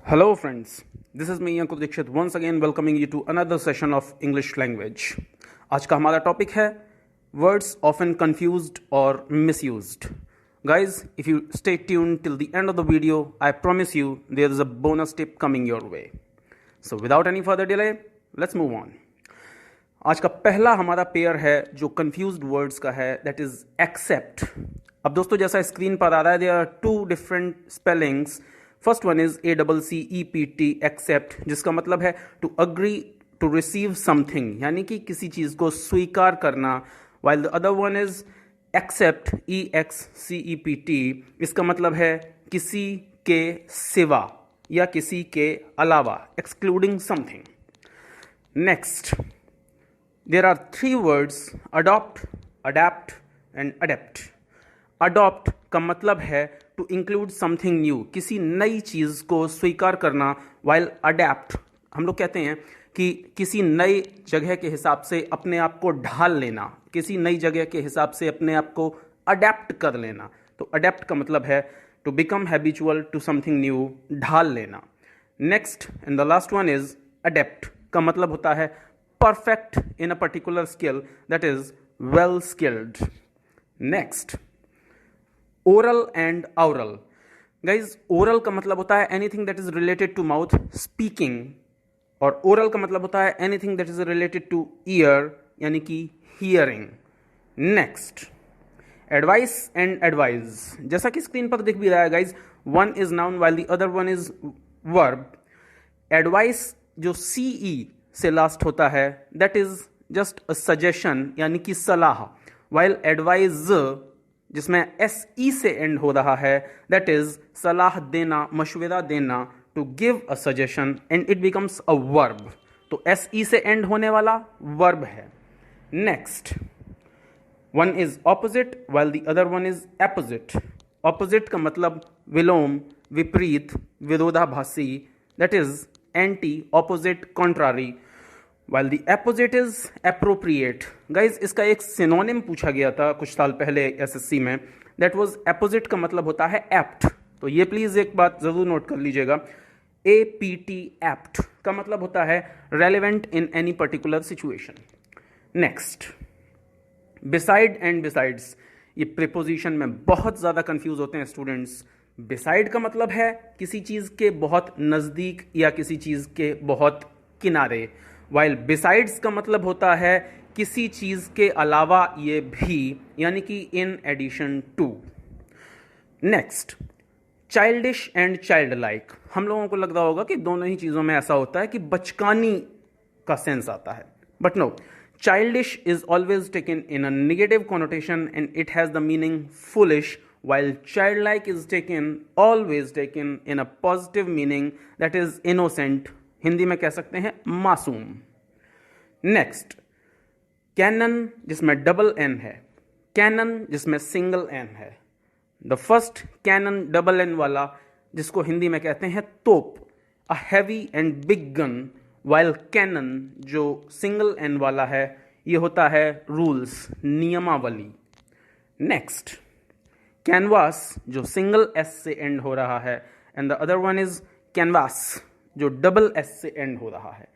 Hello, friends. This is me, Ankur Dikshit, once again welcoming you to another session of English language. आज का हमारा topic है words often confused or misused. Guys, if you stay tuned till the end of the video, I promise you there is a bonus tip coming your way. So without any further delay, let's move on. आज का पहला हमारा pair है जो confused words का है, that is accept. अब दोस्तों जैसा स्क्रीन पर आ रहा है, there are two different spellings. First one is ACCEPT accept, जिसका मतलब है to agree to receive something, यानी कि किसी चीज को स्वीकार करना. While the other one is except EXCEPT, इसका मतलब है किसी के सिवा या किसी के अलावा, excluding something. Next, there are three words adopt, adept and adept. Adopt का मतलब है टू इंक्लूड समथिंग न्यू, किसी नई चीज को स्वीकार करना. वाइल अडेप्ट हम लोग कहते हैं कि किसी नई जगह के हिसाब से अपने आप को ढाल लेना, किसी नई जगह के हिसाब से अपने आप को अडेप्ट कर लेना. तो अडेप्ट का मतलब है to become habitual to something new, ढाल लेना. Next and the last one is adept का मतलब होता है perfect in a particular skill, that is well skilled. Next, oral and aural. Guys, oral का मतलब होता है anything that is related to mouth, speaking, और ओरल का मतलब होता है anything that is related to ear, यानी कि hearing. Next, advice and advise. जैसा कि स्क्रीन पर दिख भी रहा है guys, one is noun while the other one is verb. Advice जो CE से लास्ट होता है, that is just a suggestion, यानी कि सलाह. वाइल एडवाइज जिसमें SE से एंड हो रहा है, दैट इज सलाह देना, मशवरा देना, to give a suggestion, and it becomes a verb. तो SE से एंड होने वाला वर्ब है. Next, one is opposite while the other one is opposite. Opposite का मतलब विलोम, विपरीत, विरोधाभासी, that is anti, opposite, contrary. While the opposite is appropriate. Guys, इसका एक सिनोनिम पूछा गया था कुछ साल पहले SSC में, that was opposite का मतलब होता है apt. तो ये प्लीज एक बात जरूर नोट कर लीजिएगा, APT apt का मतलब होता है relevant in any particular situation. Next, beside and besides. ये प्रीपोजिशन में बहुत ज़्यादा कंफ्यूज होते हैं स्टूडेंट्स. beside का मतलब है किसी चीज़ के बहुत नज़दीक या किसी चीज़ के बहुत किनारे, वाइल बिसाइड्स का मतलब होता है किसी चीज के अलावा ये भी, यानी कि in addition to. Next, childish and childlike. हम लोगों को लग रहा होगा कि दोनों ही चीजों में ऐसा होता है कि बचकानी का सेंस आता है, but no, childish is always taken in a negative connotation and it has the meaning foolish, while childlike is always taken in a positive meaning, that is innocent. Hindi में कह सकते हैं मासूम. नेक्स्ट, कैनन जिसमें double N है, canon जिसमें single N है. The first cannon double N वाला, जिसको हिंदी में कहते हैं तोप, a heavy and big gun. While canon जो सिंगल N वाला है, ये होता है रूल्स, नियमावली. नेक्स्ट, कैनवास जो सिंगल S से एंड हो रहा है, and the other one is canvass जो डबल S से एंड हो रहा है.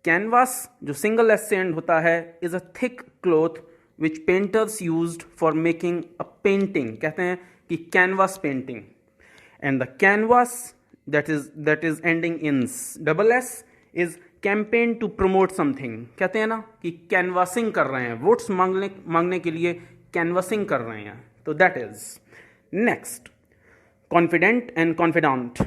कैनवास जो सिंगल S से एंड होता है is a thick cloth which painters used for making a painting. कहते हैं कि canvas painting. And the canvass that is ending in double S is campaign to promote something. कहते हैं ना कि कैनवासिंग कर रहे हैं, वोट्स मांगने के लिए कैनवासिंग कर रहे हैं, तो that is. Next, confident and confident.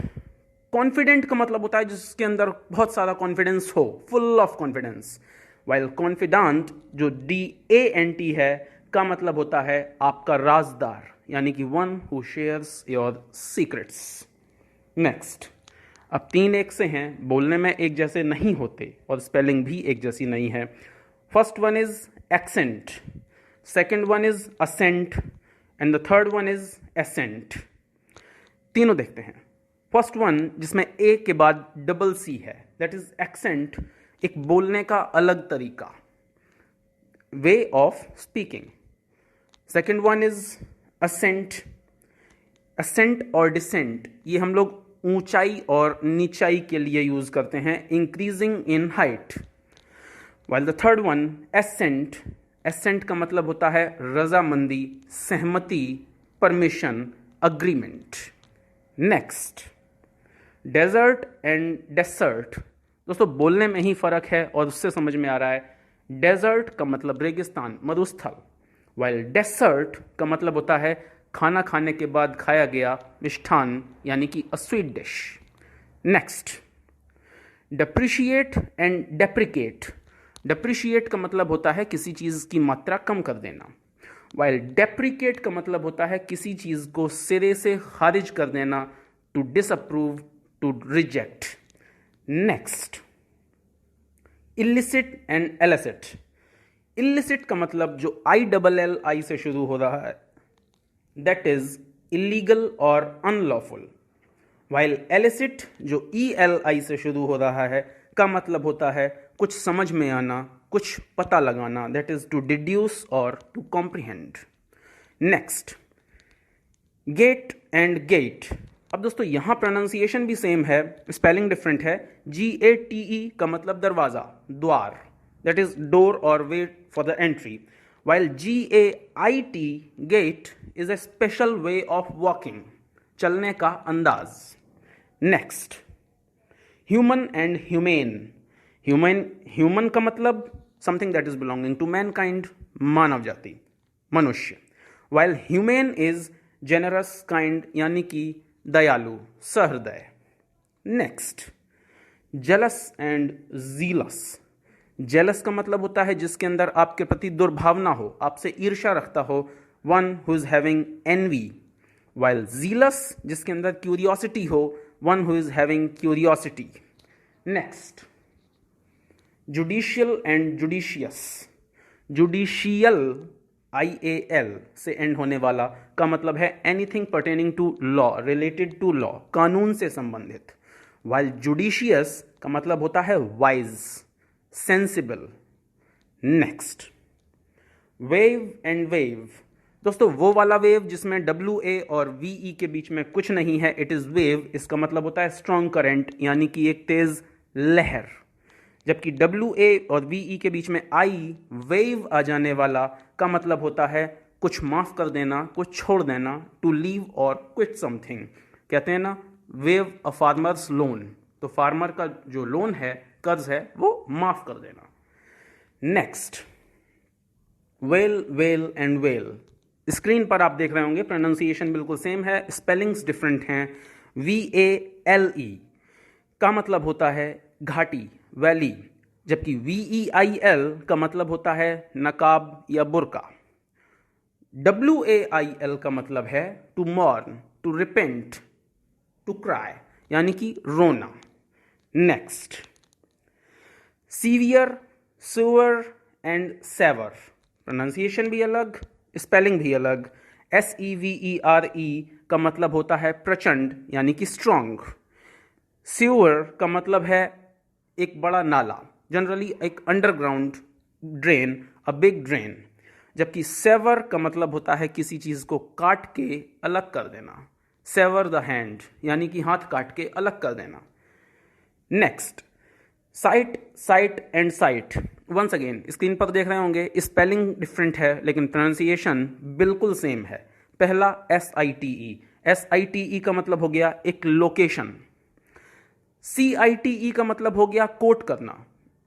Confident का मतलब होता है जिसके अंदर बहुत सारा कॉन्फिडेंस हो, full of confidence. While confident जो DANT है का मतलब होता है आपका राजदार, यानी कि one who shares your secrets. Next, अब तीन एक से हैं, बोलने में एक जैसे नहीं होते और स्पेलिंग भी एक जैसी नहीं है. First one is accent, second one is assent, and the third one is ascent. तीनों देखते हैं. फर्स्ट वन जिसमें A के बाद डबल C है, दैट इज एक्सेंट, एक बोलने का अलग तरीका, way of speaking. Second one is assent. Assent और डिसेंट ये हम लोग ऊंचाई और नीचाई के लिए यूज करते हैं, increasing in height. While the third one assent, assent का मतलब होता है रजामंदी, सहमति, permission, agreement. Next desert and dessert. दोस्तों बोलने में ही फर्क है और उससे समझ में आ रहा है। डेजर्ट का मतलब रेगिस्तान, मरुस्थल, वाइल डेसर्ट का मतलब होता है खाना खाने के बाद खाया गया मिष्ठान, यानी कि a sweet dish. Next depreciate and deprecate. Depreciate का मतलब होता है किसी चीज की मात्रा कम कर देना, वाइल डेप्रिकेट का मतलब होता है किसी चीज को सिरे से खारिज कर देना, to disapprove, to reject. Next illicit and elicit. Illicit का मतलब जो ILLI से शुरू हो रहा है, दैट इज इलीगल और अनलॉफुल, वाइल एलिसिट जो ELI से शुरू हो रहा है का मतलब होता है कुछ समझ में आना, कुछ पता लगाना, दैट इज टू डिड्यूस और to comprehend. Next gate and gait. अब दोस्तों यहां प्रोनाउंसिएशन भी सेम है, स्पेलिंग डिफरेंट है। GATE का मतलब दरवाजा, द्वार, दैट इज डोर और way for the entry, while GAIT gate is a special way of walking, चलने का अंदाज। Next human and humane. Human का मतलब something that is belonging to mankind, मानव जाति, मनुष्य, while humane is generous, kind, यानी कि दयालु, सहृदय। Next jealous and zealous. Jealous का मतलब होता है जिसके अंदर आपके प्रति दुर्भावना हो, आपसे ईर्ष्या रखता हो, one who is having envy, while jealous जिसके अंदर क्यूरियोसिटी हो, one who is having curiosity. Next judicial and judicious. Judicial IAL से एंड होने वाला का मतलब है anything pertaining to law, related to law, कानून से संबंधित, वाइल जुडिशियस का मतलब होता है wise, sensible. Next wail and whale. दोस्तों वो वाला वेव जिसमें WA और VE के बीच में कुछ नहीं है, इट इज वेव, इसका मतलब होता है स्ट्रॉन्ग करंट, यानी कि एक तेज लहर। जबकि WA और VE के बीच में आई, वेव आ जाने वाला का मतलब होता है कुछ माफ कर देना, कुछ छोड़ देना, टू लीव और क्विट समथिंग। कहते हैं ना वेव अ फार्मर्स लोन, तो फार्मर का जो लोन है, कर्ज है, वो माफ कर देना। Next well, well and well. Screen पर आप देख रहे होंगे प्रोनाउंसिएशन बिल्कुल सेम है, स्पेलिंग्स डिफरेंट हैं। VALE का मतलब होता है घाटी, वैली, जबकि VEIL का मतलब होता है नकाब या बुर्का। WAIL का मतलब है to mourn, to repent, to cry, यानी कि रोना। Next severe, sewer and sever. Pronunciation भी अलग, स्पेलिंग भी अलग। SEVERE का मतलब होता है प्रचंड, यानी कि स्ट्रॉन्ग। सीवर का मतलब है एक बड़ा नाला, जनरली एक underground drain, a big drain. जबकि सेवर का मतलब होता है किसी चीज को काट के अलग कर देना, सेवर द हैंड, यानी कि हाथ काट के अलग कर देना। Next site, cite and sight. Once again screen पर देख रहे होंगे स्पेलिंग डिफरेंट है लेकिन प्रोनाउंसिएशन बिल्कुल सेम है। पहला SITE, SITE का मतलब हो गया एक लोकेशन। CITE का मतलब हो गया कोट करना,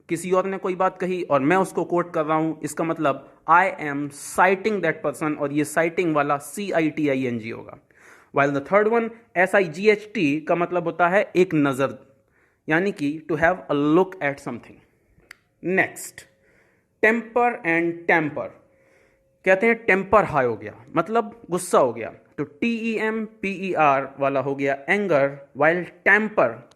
किसी और ने कोई बात कही और मैं उसको कोट कर रहा हूं, इसका मतलब I am citing that person, और ये साइटिंग वाला CITING होगा। While the third one SIGHT का मतलब होता है एक नजर, यानी कि to have a look at something. Next temper and tamper. कहते हैं टेम्पर हाई हो गया, मतलब गुस्सा हो गया, तो TEMPER वाला हो गया एंगर। वाइल टेम्पर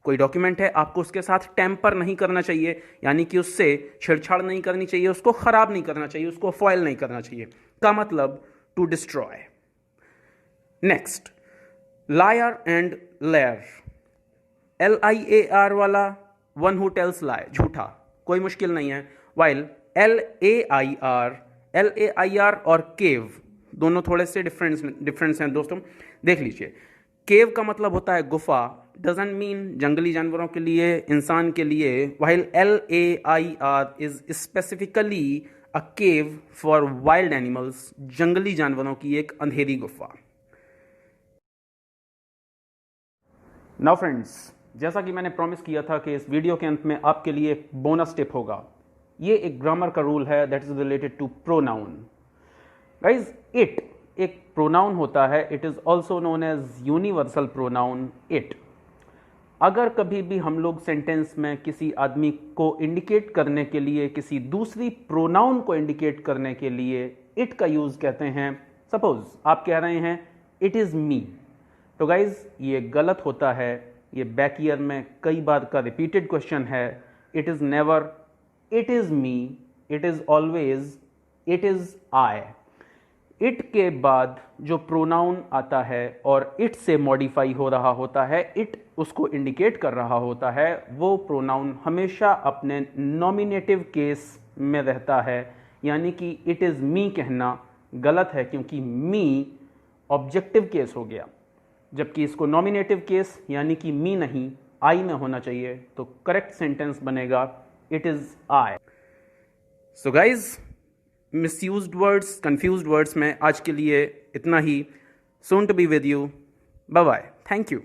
कोई डॉक्यूमेंट है, आपको उसके साथ टेम्पर नहीं करना चाहिए, यानी कि उससे छेड़छाड़ नहीं करनी चाहिए, उसको खराब नहीं करना चाहिए, उसको फॉइल नहीं करना चाहिए, का मतलब to destroy. Next liar and layer. LIAR वाला वन हु टेल्स लाई, झूठा, कोई मुश्किल नहीं है। वाइल LAIR और केव दोनों थोड़े से डिफरेंस हैं दोस्तों, देख लीजिए। केव का मतलब होता है गुफा, डजंट मीन जंगली जानवरों के लिए, इंसान के लिए, while LAIR is specifically a cave for wild animals, जंगली जानवरों की एक अंधेरी गुफा। नाउ फ्रेंड्स, जैसा कि मैंने प्रॉमिस किया था कि इस वीडियो के अंत में आपके लिए एक बोनस टिप होगा। ये एक ग्रामर का रूल है that is related to pronoun. Guys, it एक प्रोनाउन होता है, it is also known as universal pronoun it. अगर कभी भी हम लोग सेंटेंस में किसी आदमी को इंडिकेट करने के लिए, किसी दूसरी प्रोनाउन को इंडिकेट करने के लिए इट का यूज कहते हैं, सपोज आप कह रहे हैं इट इज मी, तो गाइज ये गलत होता है। ये बैक ईयर में कई बार का रिपीटेड क्वेश्चन है। It is never it is me, it is always it is I. It के बाद जो प्रोनाउन आता है और इट से मॉडिफाई हो रहा होता है, इट उसको इंडिकेट कर रहा होता है, वो प्रोनाउन हमेशा अपने नॉमिनेटिव केस में रहता है। यानी कि इट इज मी कहना गलत है, क्योंकि मी ऑब्जेक्टिव केस हो गया, जबकि इसको नॉमिनेटिव केस यानी कि मी नहीं आई में होना चाहिए। तो करेक्ट सेंटेंस बनेगा it is I. So guys, misused words, confused words में आज के लिए इतना ही। Soon to be with you, bye bye, thank you.